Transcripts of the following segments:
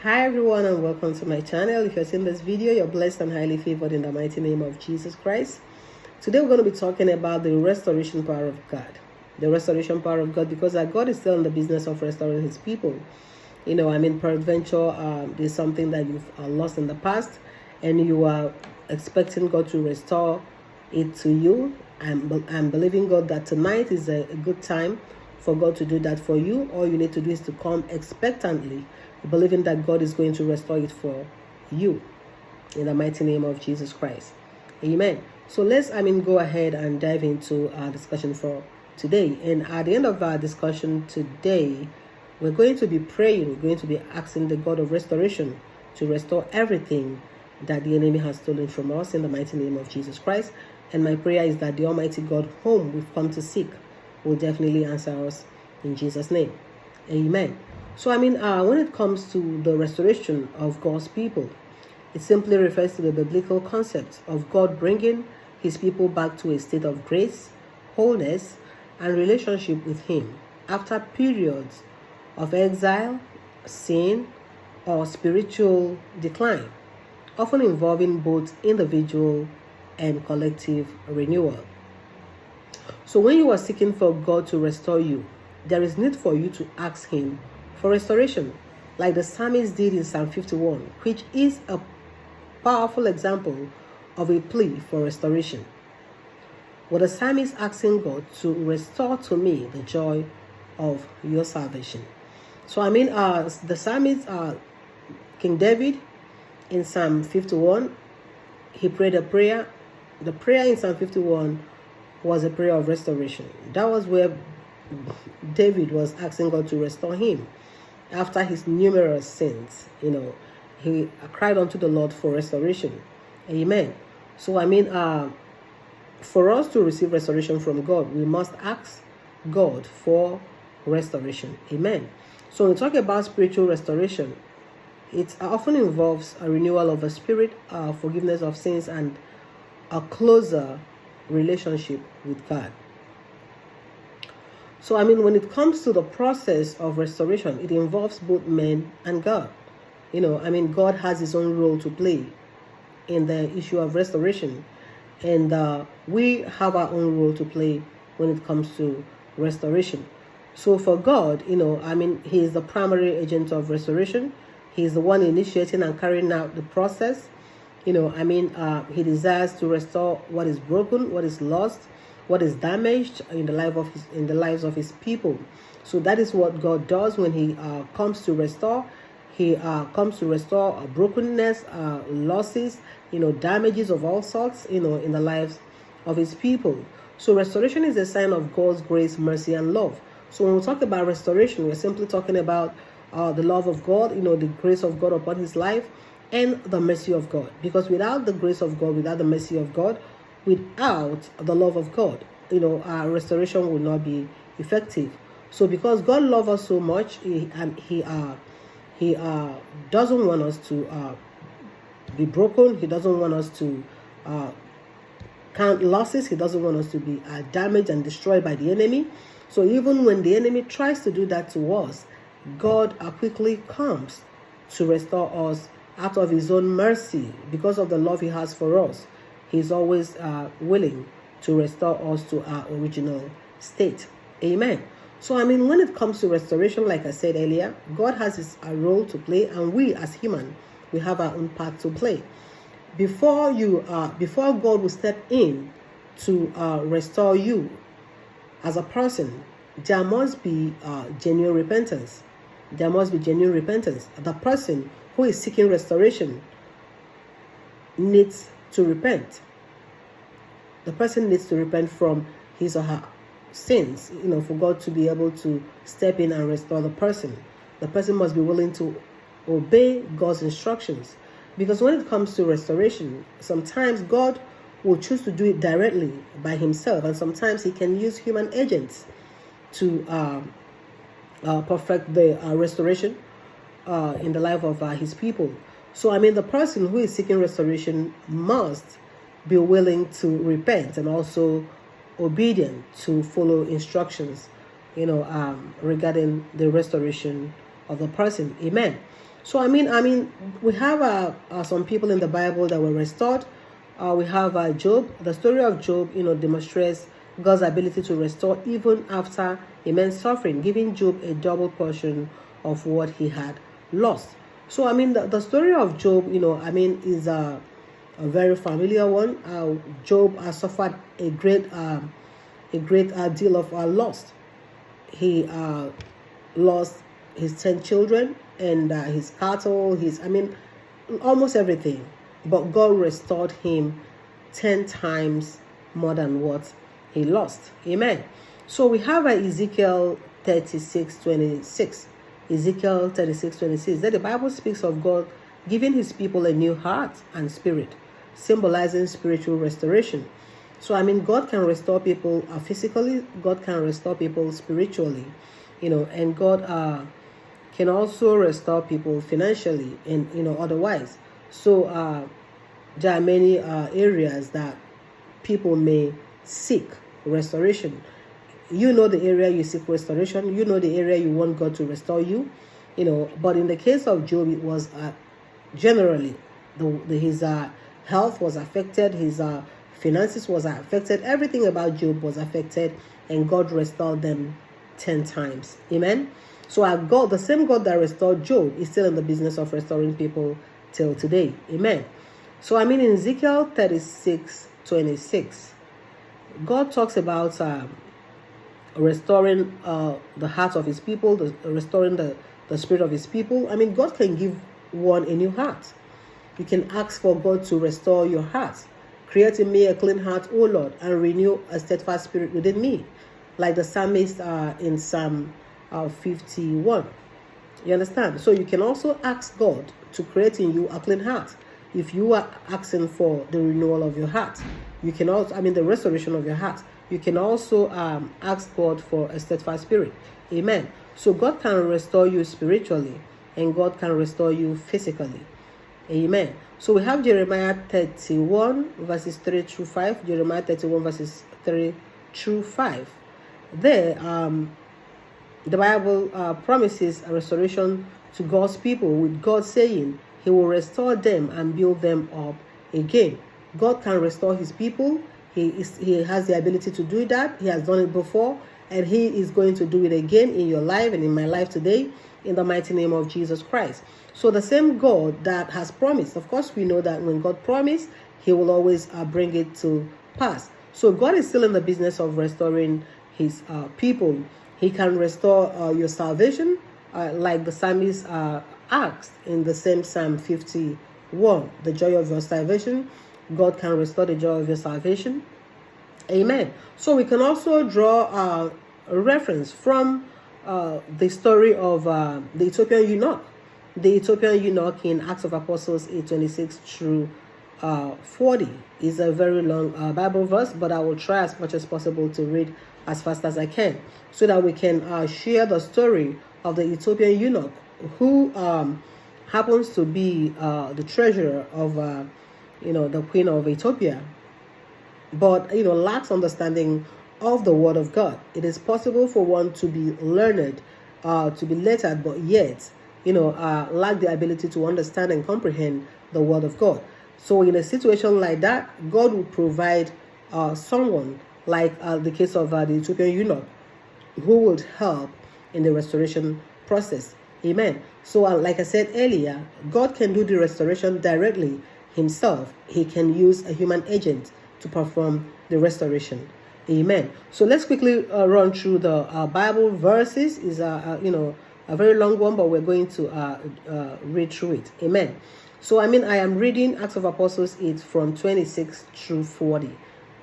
Hi everyone and welcome to my channel. If you're seeing this video, you're blessed and highly favored in the mighty name of Jesus Christ. Today we're going to be talking about the restoration power of God. The restoration power of God, because our God is still in the business of restoring his people. Peradventure, there's something that you've lost in the past and you are expecting God to restore it to you. I'm believing God that tonight is a good time for God to do that for you. All you need to do is to come expectantly, believing that God is going to restore it for you in the mighty name of Jesus Christ. Amen. So let's go ahead and dive into our discussion for today. And at the end of our discussion today, we're going to be praying, we're going to be asking the God of restoration to restore everything that the enemy has stolen from us in the mighty name of Jesus Christ. And my prayer is that the Almighty God whom we've come to seek will definitely answer us in Jesus' name. Amen. So when it comes to the restoration of God's people, it simply refers to the biblical concept of God bringing his people back to a state of grace, wholeness, and relationship with him after periods of exile, sin, or spiritual decline, often involving both individual and collective renewal. So when you are seeking for God to restore you, there is need for you to ask him for restoration, like the psalmist did in Psalm 51, which is a powerful example of a plea for restoration. What the psalmist asking God to restore to me the joy of your salvation. So the psalmist, King David, in Psalm 51, he prayed a prayer. The prayer in Psalm 51 was a prayer of restoration. That was where David was asking God to restore him after his numerous sins. He cried unto the Lord for restoration. Amen. So for us to receive restoration from God, we must ask God for restoration. Amen. So when we talk about spiritual restoration, it often involves a renewal of the spirit, forgiveness of sins, and a closer relationship with God. So when it comes to the process of restoration, it involves both men and God. God has his own role to play in the issue of restoration, and we have our own role to play when it comes to restoration. So for God, he is the primary agent of restoration. He is the one initiating and carrying out the process. He desires to restore what is broken, what is lost, what is damaged in the lives of his people. So that is what God does when he comes to restore. He comes to restore brokenness, losses, damages of all sorts, in the lives of his people. So restoration is a sign of God's grace, mercy, and love. So when we talk about restoration, we're simply talking about the love of God, the grace of God upon his life, and the mercy of God. Because without the grace of God, without the mercy of God, without the love of God, our restoration will not be effective. So because God loves us so much, he doesn't want us to be broken. He doesn't want us to count losses. He doesn't want us to be damaged and destroyed by the enemy. So even when the enemy tries to do that to us, God quickly comes to restore us out of his own mercy. Because of the love he has for us, he's always willing to restore us to our original state. Amen. So when it comes to restoration, like I said earlier, God has a role to play, and we as human, we have our own part to play. Before God will step in to restore you as a person, there must be genuine repentance. There must be genuine repentance. The person who is seeking restoration needs to repent. The person needs to repent from his or her sins, for God to be able to step in and restore the person. The person must be willing to obey God's instructions. Because when it comes to restoration, sometimes God will choose to do it directly by himself, and sometimes he can use human agents to perfect the restoration in the life of his people. So the person who is seeking restoration must be willing to repent and also obedient to follow instructions regarding the restoration of the person. Amen. So I mean, we have some people in the Bible that were restored. We have Job. The story of Job, demonstrates God's ability to restore even after immense suffering, giving Job a double portion of what he had lost. So I mean, the story of Job, is a very familiar one. Job has suffered a great deal of loss. He lost his 10 children and his cattle, almost everything. But God restored him 10 times more than what he lost. Amen. So we have Ezekiel 36:26. Ezekiel 36:26. That the Bible speaks of God giving his people a new heart and spirit, symbolizing spiritual restoration. So God can restore people physically. God can restore people spiritually, and God can also restore people financially and otherwise. So there are many areas that people may seek restoration. The area you seek restoration. The area you want God to restore you. But in the case of Job, it was generally his health was affected. His finances was affected. Everything about Job was affected, and God restored them 10 times. Amen. So our God, the same God that restored Job, is still in the business of restoring people till today. Amen. So in Ezekiel 36:26, God talks about restoring the heart of his people, restoring the spirit of his people. God can give one a new heart. You can ask for God to restore your heart. Create in me a clean heart, O Lord, and renew a steadfast spirit within me. Like the psalmist in Psalm 51. You understand? So you can also ask God to create in you a clean heart. If you are asking for the renewal of your heart, you can also, the restoration of your heart. You can also ask God for a steadfast spirit. Amen. So God can restore you spiritually, and God can restore you physically. Amen. So we have Jeremiah 31 verses 3 through 5. Jeremiah 31 verses 3 through 5. There, the Bible promises a restoration to God's people, with God saying he will restore them and build them up again. God can restore his people. He has the ability to do that. He has done it before, and he is going to do it again in your life and in my life today, in the mighty name of Jesus Christ. So the same God that has promised, of course we know that when God promised, he will always bring it to pass. So God is still in the business of restoring his people. He can restore your salvation, like the psalmist asked in the same Psalm 51, the joy of your salvation. God can restore the joy of your salvation. Amen. So we can also draw a reference from the story of the Ethiopian eunuch. The Ethiopian eunuch in Acts of Apostles 8:26 through 40 is a very long Bible verse, but I will try as much as possible to read as fast as I can, so that we can share the story of the Ethiopian eunuch, who happens to be the treasurer of the Queen of Ethiopia, but lacks understanding of the Word of God. It is possible for one to be learned, to be lettered, but yet lack the ability to understand and comprehend the Word of God. So in a situation like that, God will provide someone like the case of the Ethiopian eunuch, who would help in the restoration process. Amen. So like I said earlier, God can do the restoration directly himself. He can use a human agent to perform the restoration. Amen. So let's quickly run through the Bible verses. Is a very long one, but we're going to read through it. Amen. So I am reading Acts of Apostles 8 from 26 through 40.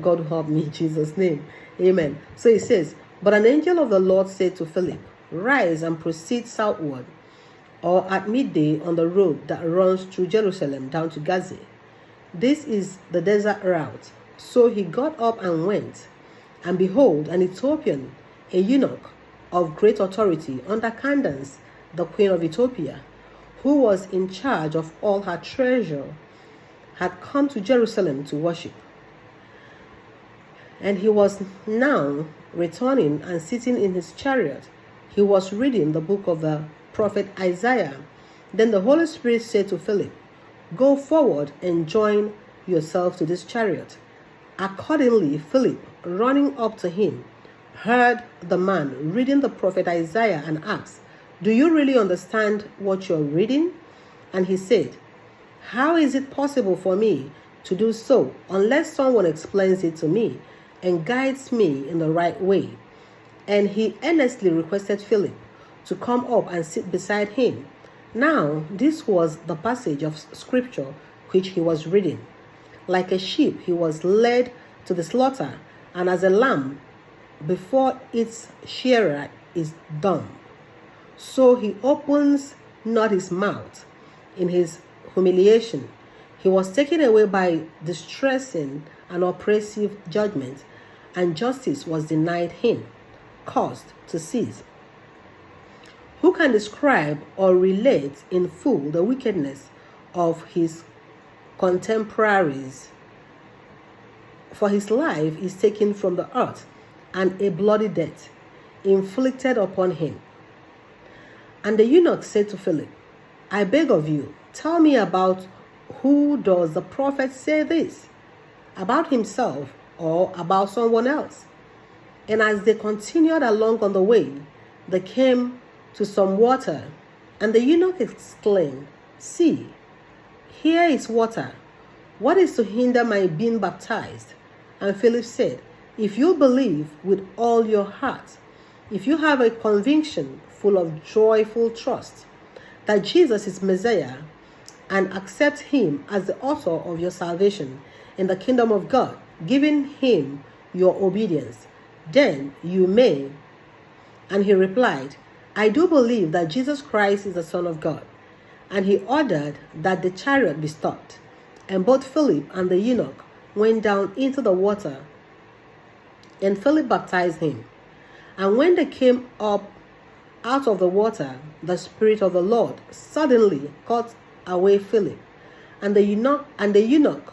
God help me in Jesus' name. Amen. So it says, "But an angel of the Lord said to Philip, 'Rise and proceed southward, or at midday on the road that runs through Jerusalem down to Gaza. This is the desert route.' So he got up and went. And behold, an Ethiopian, a eunuch of great authority under Candace, the queen of Ethiopia, who was in charge of all her treasure, had come to Jerusalem to worship. And he was now returning and sitting in his chariot. He was reading the book of the prophet Isaiah. Then the Holy Spirit said to Philip, "Go forward and join yourself to this chariot." Accordingly, Philip, running up to him, heard the man reading the prophet Isaiah and asked, "Do you really understand what you're reading?" And he said, "How is it possible for me to do so unless someone explains it to me and guides me in the right way?" And he earnestly requested Philip to come up and sit beside him. Now, this was the passage of scripture which he was reading. Like a sheep, he was led to the slaughter, and as a lamb before its shearer is dumb, so he opens not his mouth. In his humiliation, he was taken away by distressing and oppressive judgment, and justice was denied him, caused to cease. Who can describe or relate in full the wickedness of his contemporaries? For his life is taken from the earth, and a bloody death inflicted upon him. And the eunuch said to Philip, "I beg of you, tell me about who does the prophet say this? About himself or about someone else?" And as they continued along on the way, they came to some water, and the eunuch exclaimed, "See, here is water. What is to hinder my being baptized?" And Philip said, "If you believe with all your heart, if you have a conviction full of joyful trust that Jesus is Messiah, and accept him as the author of your salvation in the kingdom of God, giving him your obedience, then you may." And he replied, "I do believe that Jesus Christ is the Son of God." And he ordered that the chariot be stopped, and both Philip and the eunuch went down into the water, and Philip baptized him. And when they came up out of the water, the Spirit of the Lord suddenly caught away Philip, and the eunuch